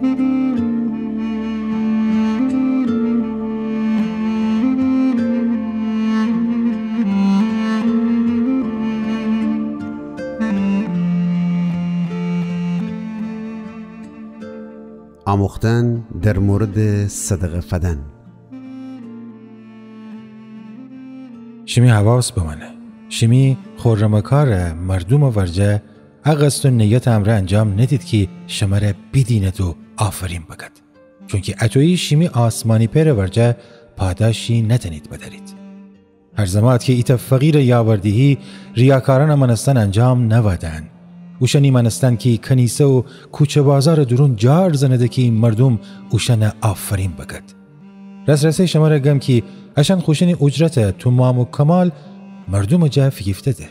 آموختن در مورد صدقه فدن. شمی حواس بمانه. شمی خورمکار مردم ورجه اقصد و نیت امر انجام ندید که شماره بدیند و آفرین بگد. چون که اتوی شمی آسمانی پر ورجه پاداشی نتنید بدارید. هر زمات که ایت فقیر یاوردهی ریاکاران منستان انجام نوادن. اوشنی منستان که کنیسه و کوچه بازار درون جار زنده که مردم اوشن آفرین بگد. رسرسه شما را گم که اشان خوشنی اجرت تمام و کمال مردم جا فگیفته ده.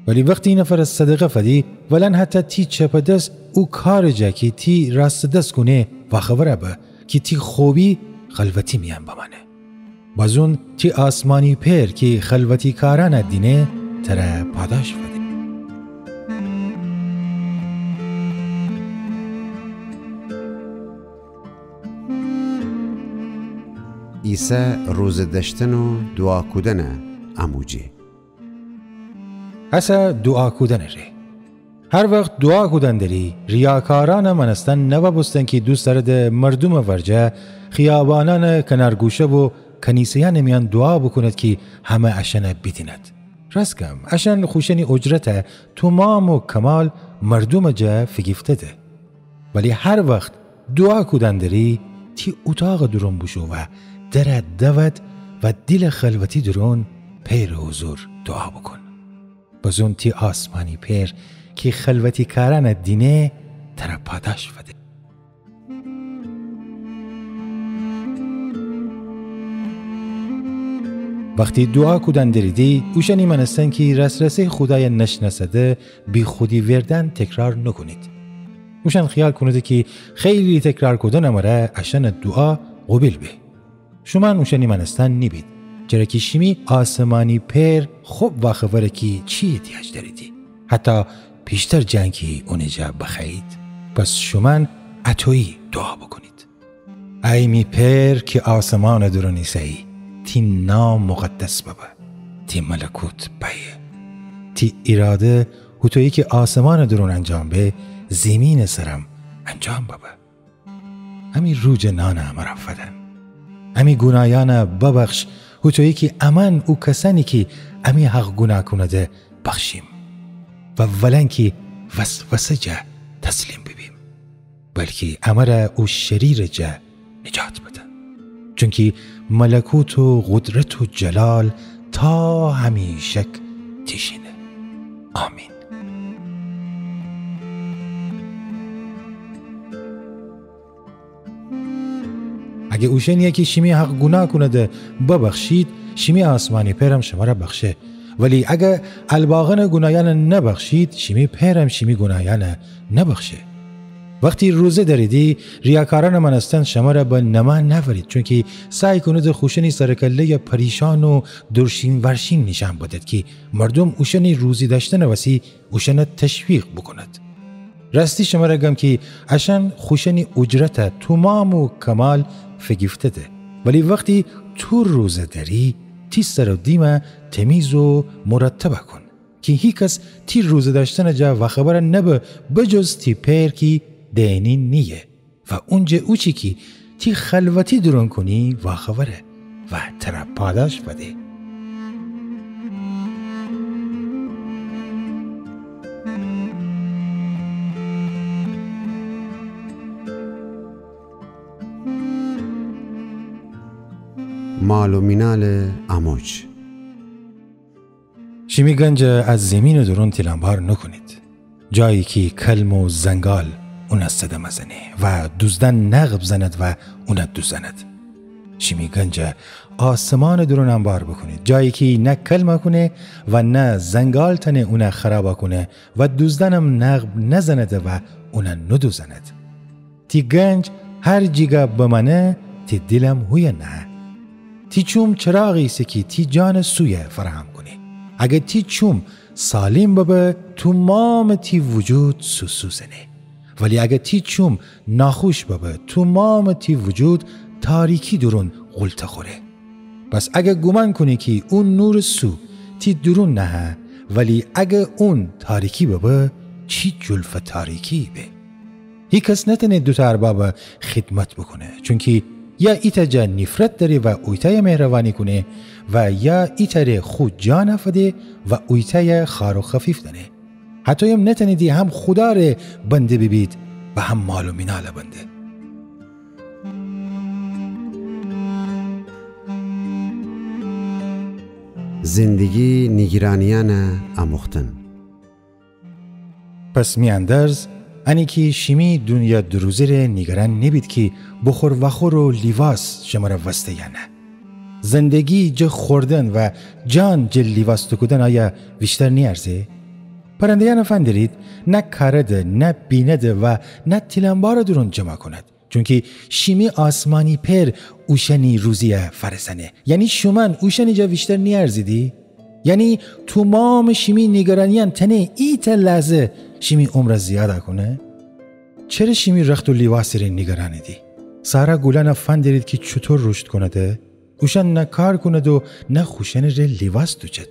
ولی وقتی این نفر صدقه فدی ولن حتی تی چپ دست او کار جا که تی راست دست کنه و خبره به که تی خوبی خلوتی میان بمانه. بازون تی آسمانی پیر که خلوتی کاران دینه تره پاداش فدی. عیسی روزه داشتن و دعا کردن اموجی. اسا دعا کردن ری. هر وقت دعا کردن داری ریاکاران منستان نوا بستن که دوست دارد مردم ورجه خیابانان کنارگوشه و کنیسیان میان دعا بکند که همه اشن بدیند. رسکم اشن خوشنی اجرت تمام و کمال مردم جا فگیفته ده. ولی هر وقت دعا کردن داری تی اتاق درون بشو و در دود و دل خلوتی درون پیر حضور دعا بکن. بازون تی آسمانی پیر که خلوتی کاران دینه تر پاداش فده. وقتی دعا کردن دریدی اوشنی منستن که رسرسه خدای نشناسده بی خودی وردن تکرار نکنید. اوشن خیال کنید که خیلی تکرار کردن امره اشن دعا قبول به. شما اوشنی منستان نیبید. چرا که شمی آسمانی پیر خوب و خبره که چی احتیاج داریدی. حتی پیشتر جنگی اونجا بخیید. پس شما اتویی دعا بکنید. ای می پیر که آسمان درونی سی تی نام مقدس بابا. تی ملکوت بایه. تی اراده هتویی که آسمان درون انجام به زمین سرم انجام بابا. همی روج نان امرا فدن. همی گناهان ببخش هتویی که امان او کسانی که همی حق گناه کنده بخشیم و ولن که وسوسه جا تسلیم ببیم بلکه امر او شریر جا نجات بدن چونکه ملکوت و قدرت و جلال تا همیشک تیشینه. آمین. اگه اوشنیه که شمی حق گناه کنده ببخشید شمی آسمانی پیرم شما را بخشه. ولی اگه الباغن گناهان نبخشید شمی پیرم شمی گناهان نبخشه. وقتی روزه داریدی ریاکاران منستان شما را به نما نورید چون که سعی کنید خوشنی سرکله پریشان و درشین ورشین نشان بدید که مردم اوشنی روزی داشتن وسی اوشن تشویق بکند. راستی شما را گم که اشان خوشنی اجرت تمام و کمال فگیفته ده. ولی وقتی تو روزه داری تی سر و دیمه تمیز و مرتبه کن که هیچ کس تی روزه داشتن جا و خبر نبه بجز تی پیر کی دینی نیه و اونجا اوچی که تی خلوتی درون کنی و خبره و تر پاداش بده. مال و مینال اموج. شمی گنج از زمین درون تلمبار نکنید. جایی که کلم و زنگال اون صدا مزنه و دوزدن نغب زند و اون دوزند. شمی گنج آسمان درون انبار بکنید. جایی که نه کلم کنه و نه زنگال تنه اون خراب کنه و دوزدنم نغب نزنده و اون ندوزند. تی گنج هر جیگا بمانه تی دلم هوی نه. تی چوم چراغی سکی تی جان سویه فراهم کنی. اگه تی چوم سالم ببه تمام تی وجود سوسوزنه ولی اگه تی چوم ناخوش بابه تو مام تی وجود تاریکی درون غلطه خوره. پس اگه گمان کنی که اون نور سو تی درون نه، ولی اگه اون تاریکی بابه چی جلف تاریکی به؟ هی کس نتنه دوتا ارباب خدمت بکنه، چونکه یا ایتا جا نفرت داره و اویتا مهربانی کنه و یا ایتا خود جا نفده و اویتا خار و خفیف داره. حتی هم نتنه دی هم خدا رو بنده ببید و هم مال و مینال بنده. زندگی نیگرانیان آموختن. پس میاندرز انی که شیمی دنیا دروزه ره نیگران نبید که بخور و خور و لیواس شما وسته یا نه. زندگی جه خوردن و جان جه لیواس کدن آیا بیشتر نیارزه؟ پرنده یا نفن دارید نه کارده نه بینده و نه تلنبار درون جمع کند، چونکه شیمی آسمانی پر اوشنی روزی فرسنه. یعنی شمن اوشنی جا بیشتر نیارزیدی؟ یعنی تو مام شیمی نگرانیان تنه ایت لحظه شیمی عمر زیاده کنه؟ چرا شیمی رخت و لیواسی رو نگرانه دی؟ سارا گولان فن دارید که چطور رشد کنده؟ اوشن نه کار کنده و نه خوشن رو لیواس دوچد.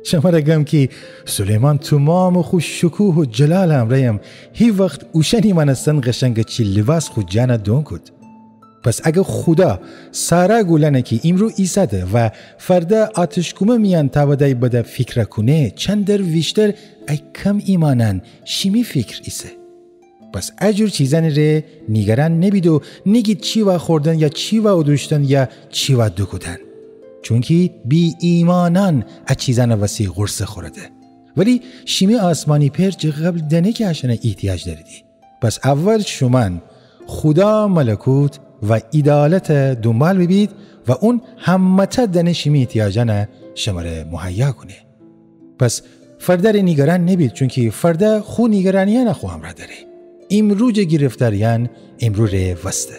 شما را گم که سلیمان تو مام خوش شکوه و جلال امرایم هی وقت اوشنی منستن قشنگ چی لیواس خود جانه دون کد. پس اگه خدا سارا گولانه که امرو ایساده و فردا آتشکومه میان تابدای بده فکر کنه چند در ویشتر ای کم ایمانن شیمی فکر ایسه. پس اجور چیزن ره نیگران نبید و نگید چی و خوردن یا چی و ادوشتن یا چی و دو کدن، چونکه بی ایمانان از چیزن وسی غرصه خورده. ولی شیمی آسمانی پر جه قبل دنه که اشنه احتیاج داریدی. پس اول شمن خدا ملکوت و عدالت دنبال ببید و اون همتا دنه شیمی احتیاجانه شماره مهیا کنه. پس فرده رو نیگران نبید، چونکه فرده خو نیگرانیان خو هم را داره. امرو جه گرفتاریان امرو ره وسته.